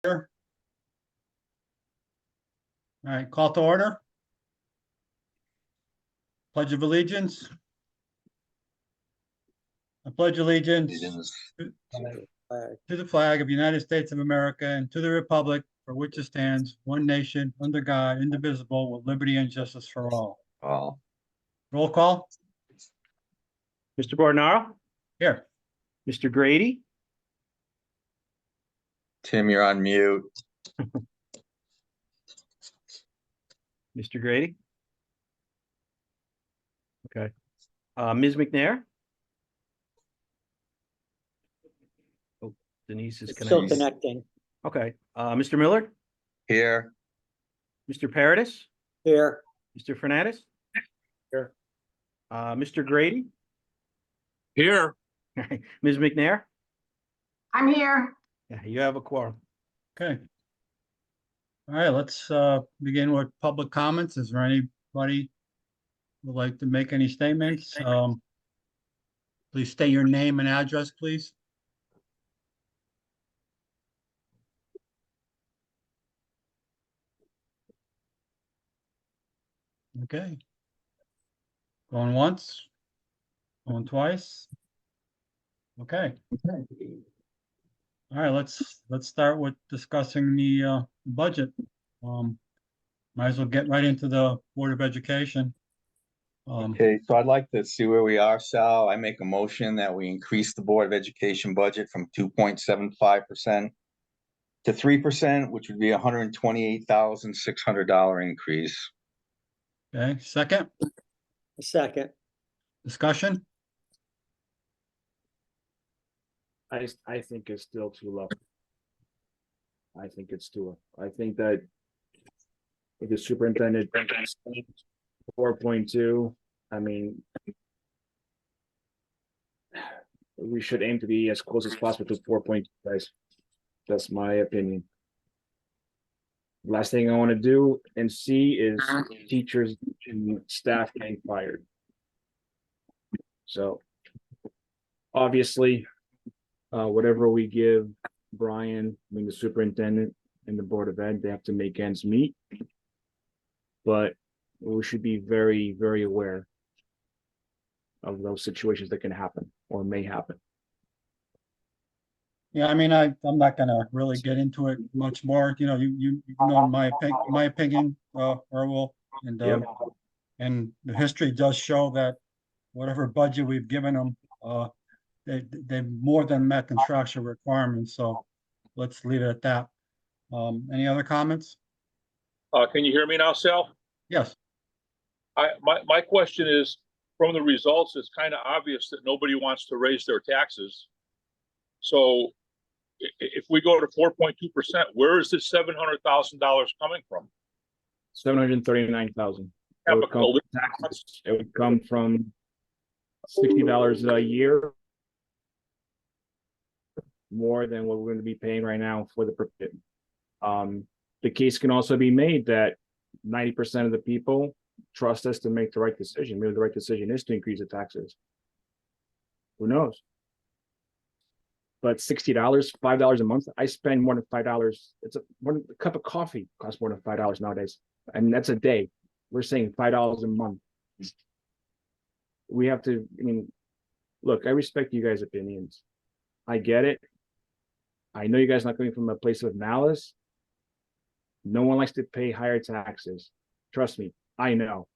All right, call to order. Pledge of allegiance. I pledge allegiance to the flag of the United States of America and to the republic for which it stands, one nation, under God, indivisible, with liberty and justice for all. Roll call. Mr. Bordenaro, Here. Mr. Grady, Tim, you're on mute. Mr. Grady. Okay. Ms. McNair. Oh, Denise is Still connecting. connecting. Okay. Mr. Miller, Here. Mr. Paradis, Here, Mr. Fernandez. Here. Mr. Grady, Here. Ms. McNair. I'm here. Yeah, you have a quorum. Okay. All right, let's begin with public comments. Is there anybody who would like to make any statements? Please state your name and address, please. Okay. Going once, going twice. Okay. All right, let's start with discussing the budget. Might as well get right into the Board of Education. Okay, so I'd like to see where we are, Sal. I make a motion that we increase the Board of Education budget from 2.75% to 3%, which would be $128,600 increase. Okay, second, a second. discussion. I think it's still too low. I think it's too low. I think that if the superintendent 4.2, I mean, we should aim to be as close as possible to 4.2, guys. That's my opinion. Last thing I want to do and see is teachers and staff getting fired. So obviously, whatever we give Brian, I mean, the superintendent and the Board of Ed, they have to make ends meet. But we should be very, very aware of those situations that can happen or may happen. Yeah, I mean, I'm not gonna really get into it much more. You know, you know my opinion, Earl, and Yep. and the history does show that whatever budget we've given them, they more than met contractual requirements. So let's leave it at that. Any other comments? Can you hear me now, Sal? Yes. My question is, from the results, it's kind of obvious that nobody wants to raise their taxes. So if we go to 4.2%, where is this $700,000 coming from? 739,000. Yeah, It but would come from $60 a year more than what we're going to be paying right now for the permit. The case can also be made that 90% of the people trust us to make the right decision. Maybe the right decision is to increase the taxes. Who knows? But $60, $5 a month, I spend more than $5. It's a cup of coffee costs more than $5 nowadays. And that's a day. We're saying $5 a month. We have to, I mean, look, I respect you guys' opinions. I get it. I know you guys are not coming from a place of malice. No one likes to pay higher taxes. Trust me, I know.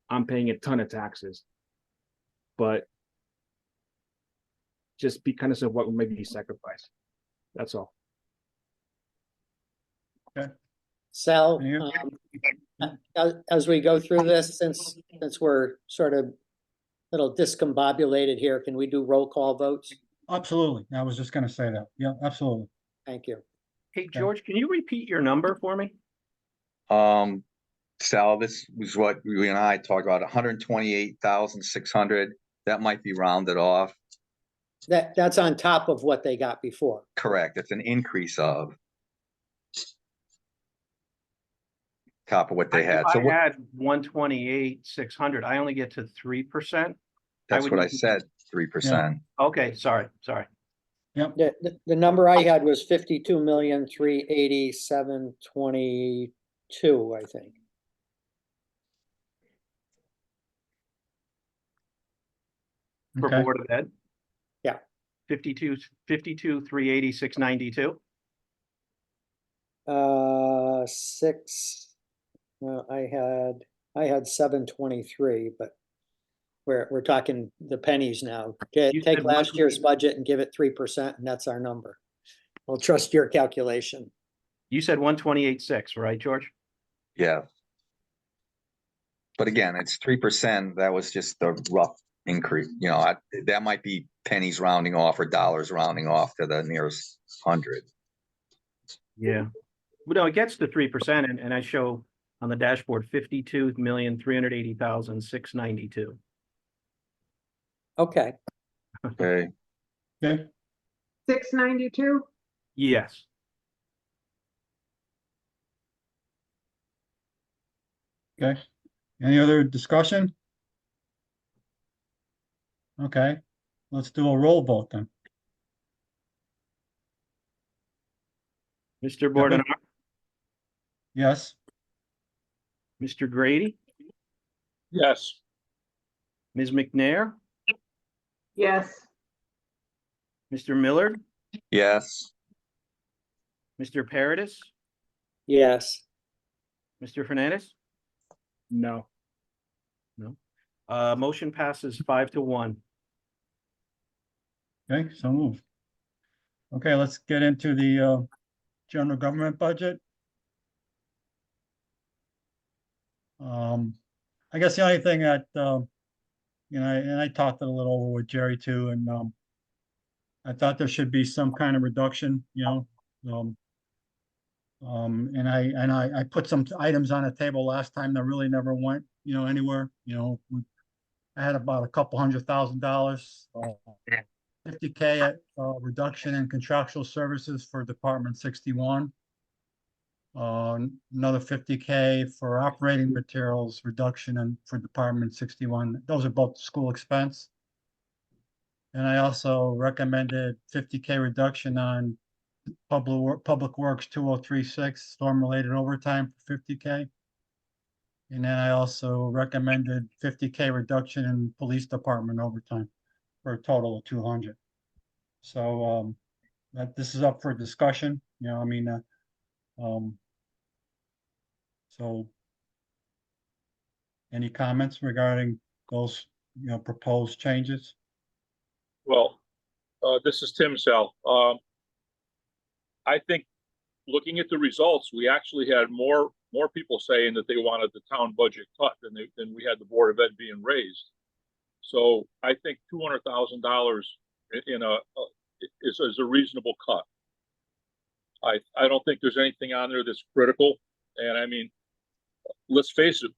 I'm paying a ton of taxes. But just be kind of what may be sacrificed. That's all. Sal, Yeah. as we go through this, since we're sort of a little discombobulated here, can we do roll call votes? Absolutely. I was just gonna say that. Yeah, absolutely. Thank you. Hey, George, can you repeat your number for me? Sal, this was what we and I talked about, 128,600. That might be rounded off. That's on top of what they got before. Correct. It's an increase of top of what they had. I So had 128,600. I only get to 3%. that's would what I need to- said, 3%. Okay, sorry. Yep, The number I had was 52,387,22, I think. For okay, Board of Ed? Yeah. 52, 380, 692. No, I had 723, but we're talking the pennies now. You Take said last year's 120. budget and give it 3%, and that's our number. We'll trust your calculation. You said 128.6, right, George? Yeah. But again, it's 3%. That was just the rough increase, that might be pennies rounding off or dollars rounding off to the nearest hundred. Yeah. Well, no, it gets to 3%, and I show on the dashboard 52,380,692. Okay, Okay, okay, 692? Yes. okay. Any other discussion? Okay, let's do a roll vote then. Mr. Bordenau, Yes, Mr. Grady, Yes, Ms. McNair, Yes. Mr. Millard, yes, Mr. Paradis, yes, Mr. Fernandez. No. Motion passes 5-1. okay, so moved. Okay, let's get into the general government budget. I guess the only thing that, and I talked it a little over with Jerry too, and I thought there should be some kind of reduction, and I put some items on the table last time that really never went, anywhere, I had about a couple $100,000, 50K at reduction in contractual services for Department 61. Another 50K for operating materials reduction for Department 61. Those are both school expense. And I also recommended 50K reduction on Public Works 2036 storm-related overtime for 50K. And then I also recommended 50K reduction in police department overtime for a total of 200. So that this is up for discussion, so any comments regarding those, proposed changes? well, this is Tim Sal. I think looking at the results, we actually had more people saying that they wanted the town budget cut than we had the Board of Ed being raised. So I think $200,000 is a reasonable cut. I don't think there's anything on there that's critical. And I mean, let's face it,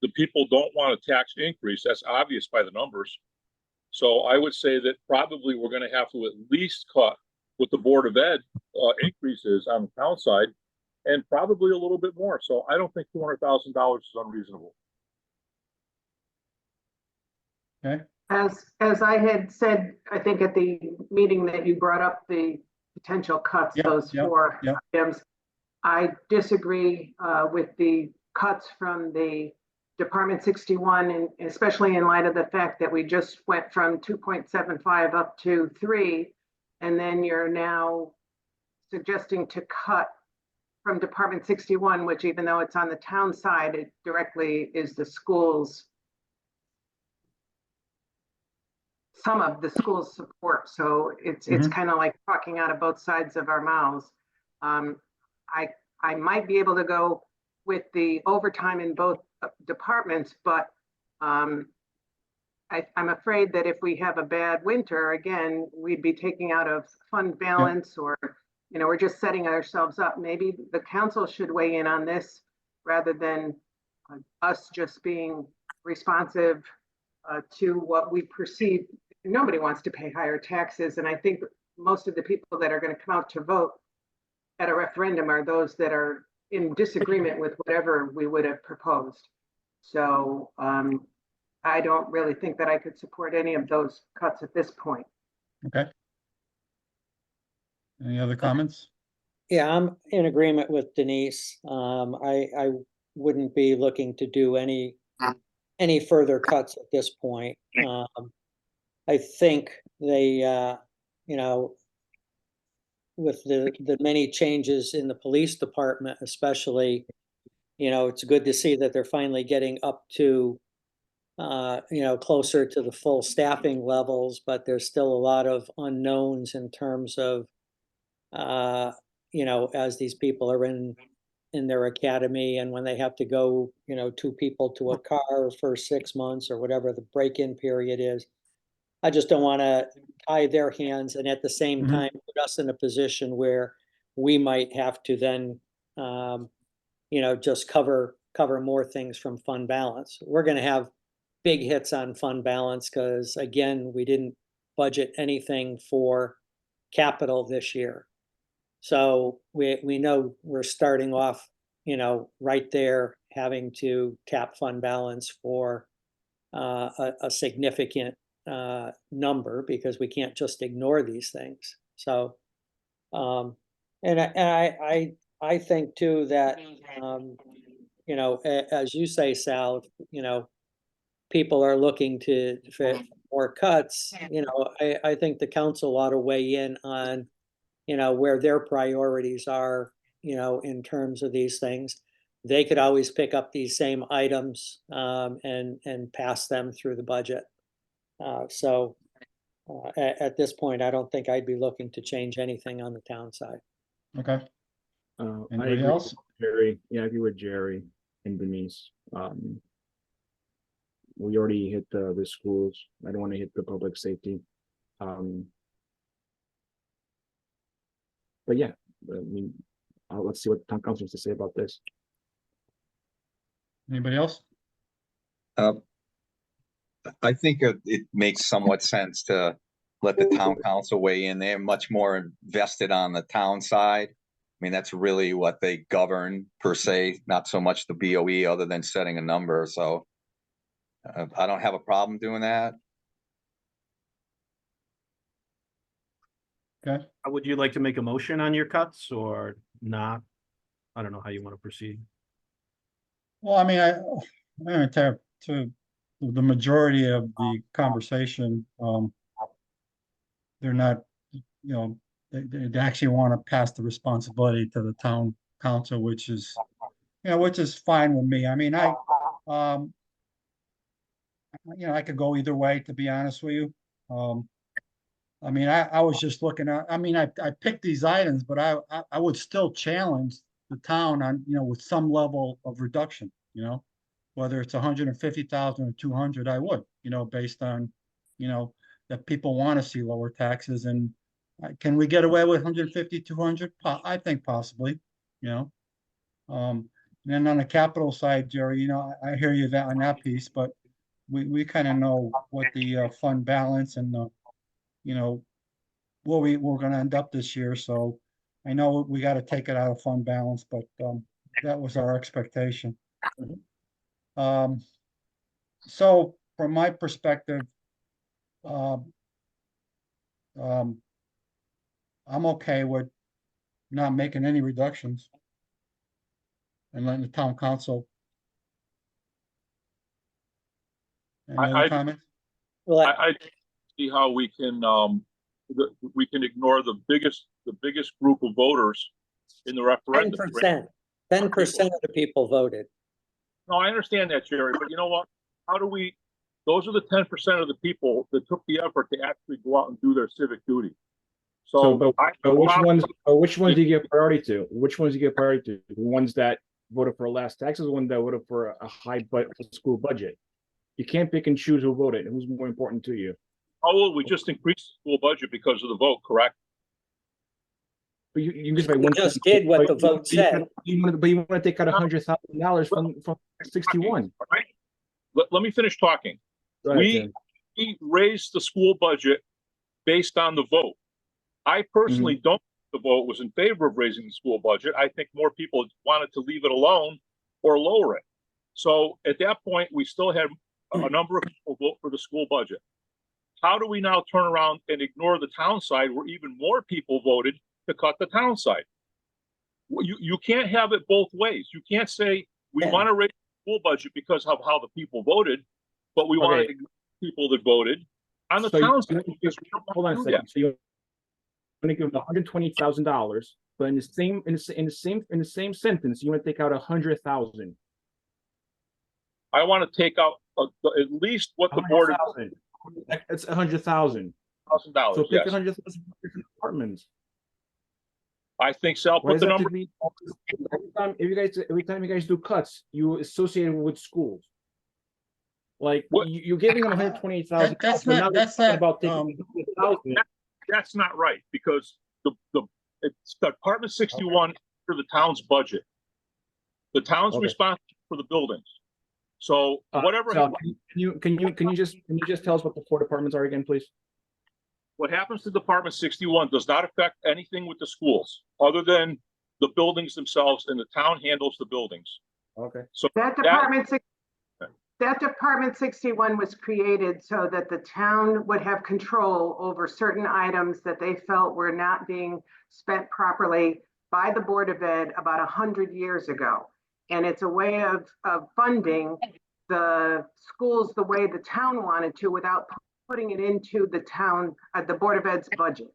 the people don't want a tax increase. That's obvious by the numbers. So I would say that probably we're going to have to at least cut what the Board of Ed increases on the town side, and probably a little bit more. So I don't think $200,000 is unreasonable. Okay, As I had said, I think at the meeting that you brought up the potential cuts, Yep, those yep, four yep. items. I disagree with the cuts from the Department 61, and especially in light of the fact that we just went from 2.75 up to 3, and then you're now suggesting to cut from Department 61, which even though it's on the town side, it directly is the schools, some of the school's support. So it's kind of like talking out of both sides of our mouths. I might be able to go with the overtime in both departments, but I'm afraid that if we have a bad winter, again, we'd be taking out of fund balance, or, we're just setting ourselves up. Maybe the council should weigh in on this rather than us just being responsive to what we perceive. Nobody wants to pay higher taxes. And I think most of the people that are going to come out to vote at a referendum are those that are in disagreement with whatever we would have proposed. So I don't really think that I could support any of those cuts at this point. okay. Any other comments? Yeah, I'm in agreement with Denise. I wouldn't be looking to do any further cuts at this point. I think they, you know, with the many changes in the police department especially, you know, it's good to see that they're finally getting up to, you know, closer to the full staffing levels, but there's still a lot of unknowns in terms of, you know, as these people are in their academy and when they have to go, you know, 2 people to a car for 6 months or whatever the break-in period is. I just don't want to tie their hands and at the same Mhm. time put us in a position where we might have to then, you know, just cover more things from fund balance. We're going to have big hits on fund balance because again, we didn't budget anything for capital this year. So we know we're starting off, you know, right there, having to tap fund balance for a significant number because we can't just ignore these things. So, and I think too that, you know, as you say, Sal, you know, people are looking for more cuts. You know, I think the council ought to weigh in on, you know, where their priorities are, you know, in terms of these things. They could always pick up these same items and pass them through the budget. So at this point, I don't think I'd be looking to change anything on the town side. Okay, I anybody agree else? with Jerry. Yeah, I agree with Jerry and Denise. We already hit the schools. I don't want to hit the public safety. But yeah, I mean, let's see what the town council has to say about this. Anybody else? I think it makes somewhat sense to let the town council weigh in. They're much more invested on the town side. I mean, that's really what they govern per se, not so much the BOE other than setting a number. So I don't have a problem doing that. Okay, Would you like to make a motion on your cuts or not? I don't know how you want to proceed. well, I mean, to the majority of the conversation, they're not, you know, they actually want to pass the responsibility to the town council, which is, you know, which is fine with me. I mean, um, you know, I could go either way, to be honest with you. I mean, I was just looking at, I mean, I picked these items, but I would still challenge the town on, you know, with some level of reduction, you know, whether it's 150,000 or 200, I would, you know, based on, you know, that people want to see lower taxes and can we get away with 150, 200? I think possibly, you know. And then on the capital side, Jerry, you know, I hear you that on that piece, but we kind of know what the fund balance and the, you know, where we're gonna end up this year, so I know we gotta take it out of fund balance, but that was our expectation. Um, so from my perspective, um, um, I'm okay with not making any reductions and letting the town council. Any other I- comments? Well, I see how we can ignore the biggest group of voters in the referendum. 10%, 10% of the people voted. No, I understand that, Jerry, but you know what? How do we, those are the 10% of the people that took the effort to actually go out and do their civic duty. So, So, but which ones do you give priority to? Which ones do you give priority to? The ones that voted for less taxes, the one that voted for a high school budget. You can't pick and choose who voted and who's more important to you. Oh, well, we just increased the school budget because of the vote, correct? But you just by We one. just did what the vote said. But you want to take out $100,000 from 61. Right? Let me finish talking. Go ahead, We Tim. raised the school budget based on the vote. I personally don't think the vote was in favor of raising the school budget. I think more people wanted to leave it alone or lower it. So at that point, we still had a number of people vote for the school budget. How do we now turn around and ignore the town side where even more people voted to cut the town side. You can't have it both ways. You can't say, we Yeah. want to raise the school budget because of how the people voted, but we want to Okay. ignore people that voted on the So you- town side. because we don't Hold on a wanna do that. second. So you're gonna give them $120,000, but in the same sentence, you want to take out 100,000. I want to take out at least what the board of 100,000. It's 100,000. $1,000, So pick yes. 100,000 different departments. I think so. I'll Why put does the that have number, to be? Every time you guys do cuts, you associate it with schools. Like What- you're giving them 120,000. That's not, about taking um, 100,000. that's not right, because it's Department 61 for the town's budget. The town's Okay. responsible for the buildings. So whatever, Sal, can you just tell us what the 4 departments are again, please? what happens to Department 61 does not affect anything with the schools, other than the buildings themselves, and the town handles the buildings. Okay. So That Department 61 was created so that the town would have control over certain items that they felt were not being spent properly by the Board of Ed about 100 years ago. And it's a way of funding the schools the way the town wanted to without putting it into the town, the Board of Ed's budget.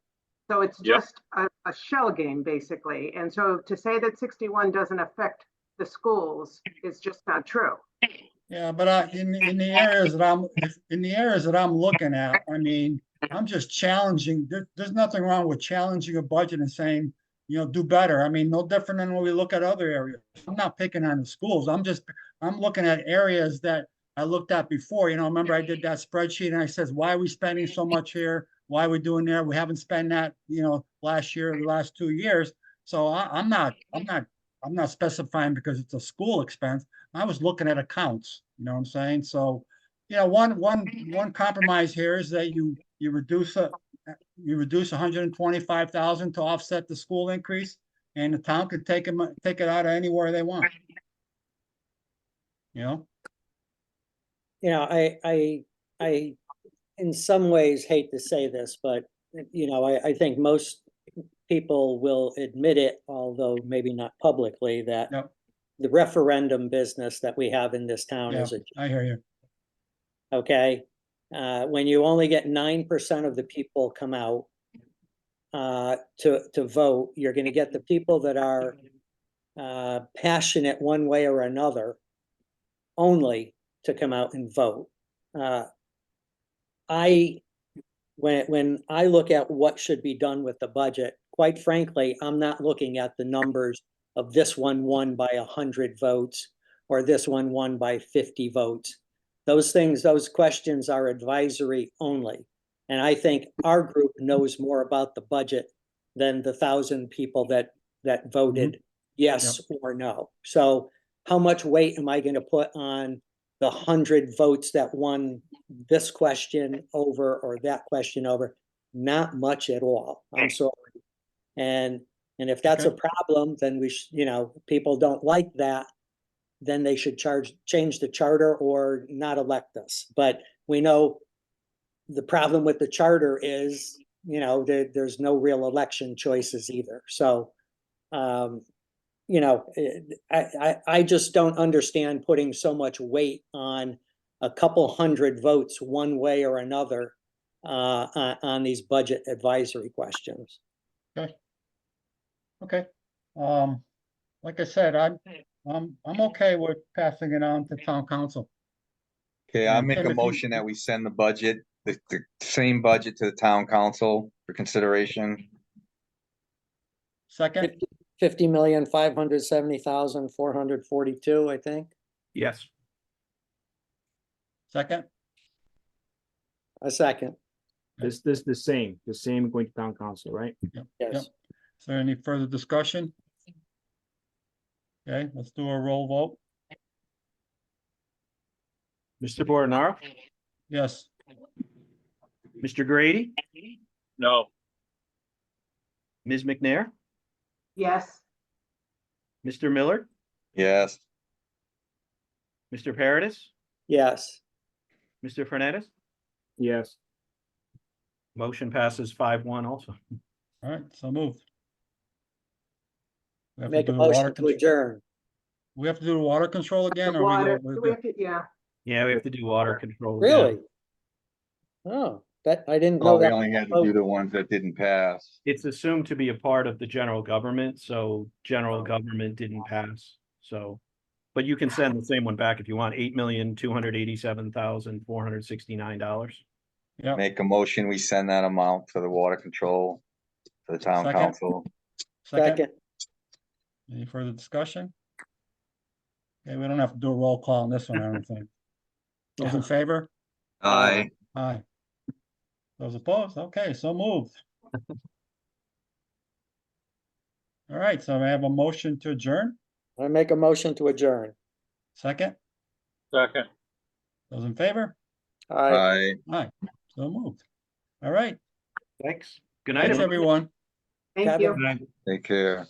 So it's Yep. just a shell game, basically. And so to say that 61 doesn't affect the schools is just not true. yeah, but in the areas that I'm looking at, I mean, I'm just challenging, there's nothing wrong with challenging a budget and saying, do better. I mean, no different than when we look at other areas. I'm not picking on the schools. I'm looking at areas that I looked at before. Remember I did that spreadsheet and I says, why are we spending so much here? Why are we doing there? We haven't spent that, last year, the last 2 years. So I'm not specifying because it's a school expense. I was looking at accounts, you know what I'm saying? So, one compromise here is that you reduce 125,000 to offset the school increase, and the town could take it out of anywhere they want. I in some ways hate to say this, but I think most people will admit it, although maybe not publicly, that Yep. the referendum business that we have in this town Yeah, is I hear you. okay. When you only get 9% of the people come out to vote, you're going to get the people that are passionate one way or another only to come out and vote. When I look at what should be done with the budget, quite frankly, I'm not looking at the numbers of this one won by 100 votes or this one won by 50 votes. Those questions are advisory only. And I think our group knows more about the budget than the 1,000 people that voted yes or no. So how much weight am I going to put on the 100 votes that won this question over or that question over? Not much at all. I'm sorry. And if that's a problem, then people don't like that, then they should change the charter or not elect us. But we know the problem with the charter is, there's no real election choices either. So, I just don't understand putting so much weight on a couple hundred votes one way or another on these budget advisory questions. Okay. Like I said, I'm okay with passing it on to town council. Okay, I make a Timothy? motion that we send the budget, the same budget to the town council for consideration. Second, 50,570,442, I think. Yes. second, A second. This the same going to town council, right? Yep. Yes. Is there any further discussion? Okay, let's do a roll vote. Mr. Bordenaro, Yes. Mr. Grady, no, Ms. McNair, Yes, Mr. Miller, Yes, Mr. Paradis, Yes. Mr. Fernandez. Yes. Motion passes 5-1 also. All right, so moved. We have to Make a do the water motion to control. adjourn. We have to do the water control again, The or water, we do we have to- yeah, Yeah, we have to do water control. again. Really? Oh, that, I didn't Oh, know we that. only had to do the ones that didn't pass. It's assumed to be a part of the general government, so general government didn't pass, so. But you can send the same one back if you want, $8,287,469. Yep, Make a motion, we send that amount to the water control, to the town Second. council. second, Second, any further discussion? Okay, we don't have to do a roll call on this one, I don't think. Those in favor? Aye. Aye. Those opposed? Okay, so moved. All right, so I have a motion to adjourn, I make a motion to adjourn. second, Second. those in favor? Aye. Aye. Aye, so moved. All right, Thanks. Good night, thanks, everybody. everyone. thank Kevin? you. Good night. Take care.